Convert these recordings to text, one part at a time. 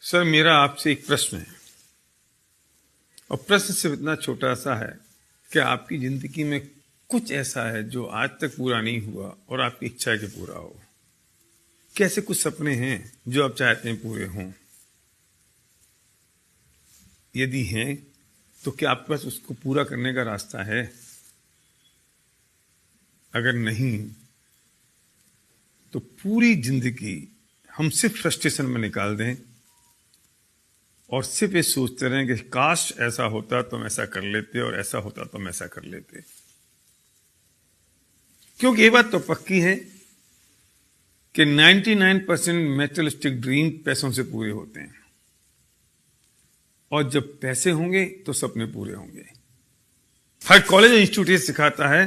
Sir, मेरा आपसे एक प्रश्न है और प्रश्न सिर्फ इतना छोटा सा है कि आपकी जिंदगी में कुछ ऐसा है जो आज तक पूरा नहीं हुआ और आपकी इच्छा है कि पूरा हो। कैसे कुछ सपने हैं जो आप चाहते हैं पूरे हों? यदि हैं तो क्या आपके पास उसको पूरा करने का रास्ता है? अगर नहीं तो पूरी जिंदगी हम सिर्फ फ्रस्ट्रेशन में निकाल दें और सिर्फ ये सोचते रहें कि काश ऐसा होता तो हम ऐसा कर लेते और ऐसा होता तो हम ऐसा कर लेते। क्योंकि ये बात तो पक्की है कि 99% मैटेरियलिस्टिक ड्रीम पैसों से पूरे होते हैं और जब पैसे होंगे तो सपने पूरे होंगे। हर कॉलेज और इंस्टीट्यूट ये सिखाता है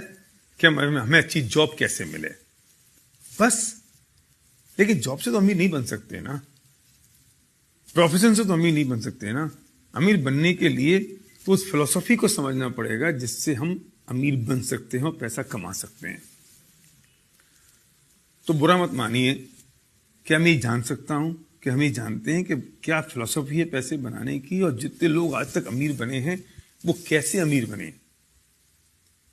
कि हमें अच्छी जॉब कैसे मिले, बस। लेकिन जॉब से तो अमीर नहीं बन सकते ना, प्रोफेशन से तो अमीर नहीं बन सकते ना। अमीर बनने के लिए तो उस फिलॉसफी को समझना पड़ेगा जिससे हम अमीर बन सकते हैं और पैसा कमा सकते हैं। तो बुरा मत मानिए कि मैं ये जान सकता हूं कि हम ये जानते हैं कि क्या फिलॉसफी है पैसे बनाने की, और जितने लोग आज तक अमीर बने हैं वो कैसे अमीर बने।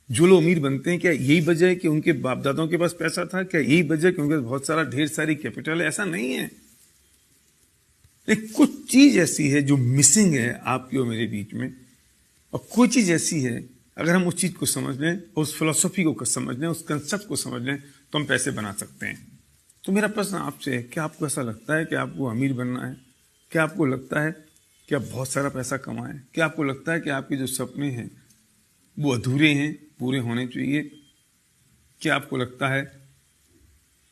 जो लोग अमीर बनते हैं क्या यही वजह है कि उनके बाप दादाओं के पास पैसा था? क्या यही वजह है कि उनके पास बहुत सारा ढेर सारी कैपिटल है? ऐसा नहीं है। लेकिन कुछ चीज ऐसी है जो मिसिंग है आपके और मेरे बीच में, और कोई चीज ऐसी है अगर हम उस चीज को समझ लें, उस फिलॉसफी को समझ लें, उस कंसेप्ट को समझ लें तो हम पैसे बना सकते हैं। तो मेरा प्रश्न आपसे है, क्या आपको ऐसा लगता है कि आपको अमीर बनना है? क्या आपको लगता है कि आप बहुत सारा पैसा कमाएं? क्या आपको लगता है कि आपके जो सपने हैं वो अधूरे हैं, पूरे होने चाहिए? क्या आपको लगता है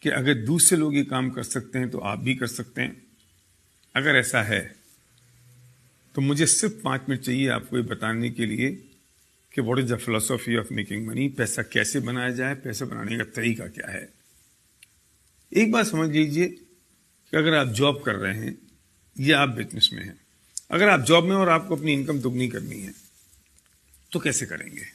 कि अगर दूसरे लोग ये काम कर सकते हैं तो आप भी कर सकते हैं? अगर ऐसा है तो मुझे सिर्फ 5 मिनट चाहिए आपको ये बताने के लिए कि what is the philosophy of making money. पैसा कैसे बनाया जाए, पैसा बनाने का तरीका क्या है। एक बात समझ लीजिए कि अगर आप जॉब कर रहे हैं या आप बिजनेस में हैं, अगर आप जॉब में और आपको अपनी इनकम दुगनी करनी है तो कैसे करेंगे?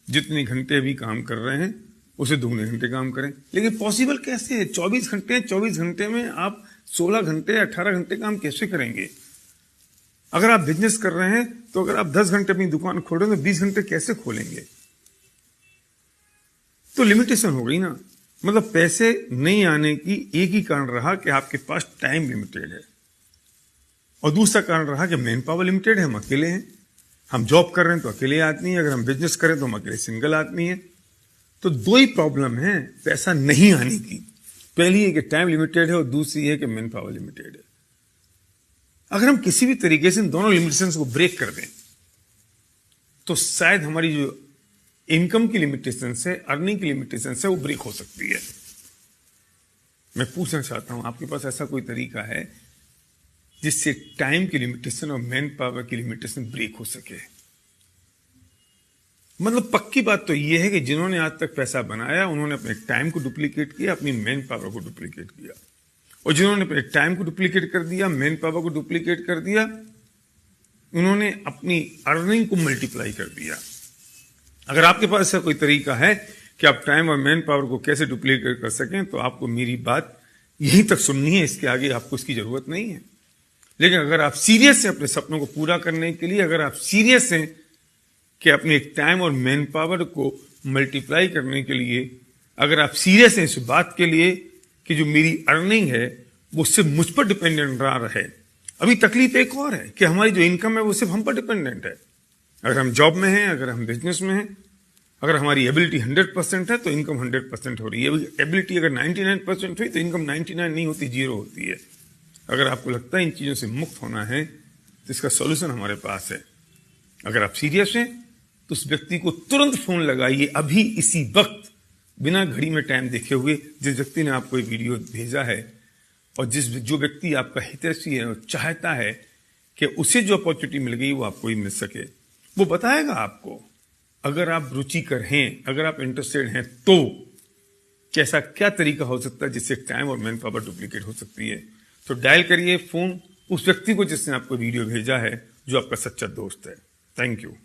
जितने घंटे अभी काम कर रहे हैं उसे दुगने घंटे काम करें। लेकिन पॉसिबल कैसे है? 24 घंटे हैं, 24 घंटे में आप 16 घंटे 18 घंटे काम कैसे करेंगे? अगर आप बिजनेस कर रहे हैं तो अगर आप 10 घंटे अपनी दुकान खोल रहे हैं तो 20 घंटे कैसे खोलेंगे? तो लिमिटेशन हो गई ना। मतलब पैसे नहीं आने की एक ही कारण रहा कि आपके पास टाइम लिमिटेड है, और दूसरा कारण रहा कि मैन पावर लिमिटेड है, हम अकेले हैं। हम जॉब कर रहे हैं तो अकेले आदमी है, अगर हम बिजनेस करें तो हम अकेले सिंगल आदमी है। तो दो ही प्रॉब्लम है पैसा नहीं आने की। पहली है कि टाइम लिमिटेड है और दूसरी है कि मैन पावर लिमिटेड है। अगर हम किसी भी तरीके से इन दोनों लिमिटेशंस को ब्रेक कर दें तो शायद हमारी जो इनकम की लिमिटेशन है, अर्निंग की लिमिटेशन है, वो ब्रेक हो सकती है। मैं पूछना चाहता हूं, आपके पास ऐसा कोई तरीका है जिससे टाइम की लिमिटेशन और मैन पावर की लिमिटेशन ब्रेक हो सके? मतलब पक्की बात तो यह है कि जिन्होंने आज तक पैसा बनाया उन्होंने अपने टाइम को डुप्लीकेट किया, अपनी मैन पावर को डुप्लीकेट किया, और जिन्होंने अपने टाइम को डुप्लीकेट कर दिया, मैन पावर को डुप्लीकेट कर दिया, उन्होंने अपनी अर्निंग को मल्टीप्लाई कर दिया। अगर आपके पास ऐसा कोई तरीका है कि आप टाइम और मैन पावर को कैसे डुप्लीकेट कर सकें तो आपको मेरी बात यहीं तक सुननी है, इसके आगे आपको इसकी जरूरत नहीं है। लेकिन अगर आप सीरियस हैं अपने सपनों को पूरा करने के लिए, अगर आप सीरियस हैं कि अपने टाइम और मैन पावर को मल्टीप्लाई करने के लिए, अगर आप सीरियस हैं इस बात के लिए कि जो मेरी अर्निंग है वो सिर्फ मुझ पर डिपेंडेंट ना रहे। अभी तकलीफ एक और है कि हमारी जो इनकम है वो सिर्फ हम पर डिपेंडेंट है। अगर हम जॉब में हैं, अगर हम बिजनेस में हैं, अगर हमारी एबिलिटी 100% है तो इनकम 100% हो रही है। एबिलिटी अगर 99% हुई तो इनकम 99 नहीं होती, 0 होती है। अगर आपको लगता है इन चीजों से मुक्त होना है तो इसका सॉल्यूशन हमारे पास है। अगर आप सीरियस हैं तो उस व्यक्ति को तुरंत फोन लगाइए, अभी इसी वक्त, बिना घड़ी में टाइम देखे हुए, जिस व्यक्ति ने आपको ये वीडियो भेजा है, और जो व्यक्ति आपका हितैषी है और चाहता है कि उसे जो अपॉर्चुनिटी मिल गई वो आपको ही मिल सके, वो बताएगा आपको। अगर आप रुचिकर हैं, अगर आप इंटरेस्टेड हैं तो कैसा क्या तरीका हो सकता है जिससे टाइम और मैन पावर डुप्लीकेट हो सकती है। तो डायल करिए फोन उस व्यक्ति को जिसने आपको वीडियो भेजा है, जो आपका सच्चा दोस्त है। Thank you.